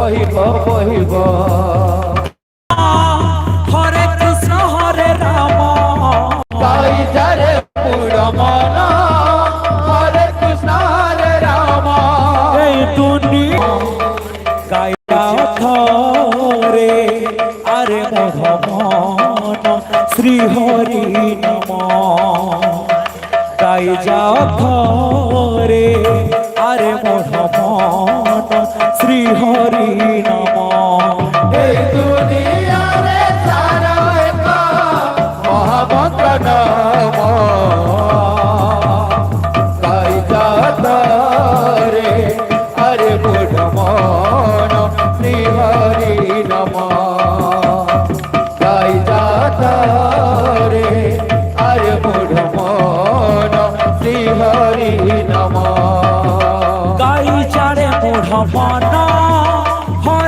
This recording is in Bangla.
কহিব কহিব হরে কৃষ্ণ হরে রাম গাই যারে পুরা মন হরে কৃষ্ণ হরে রাম এই দুনিয়া গাইয়া থরে আরে মোর মন শ্রী হরি নম গাই যাও থরে আরে মোর মন শ্রী হরি নম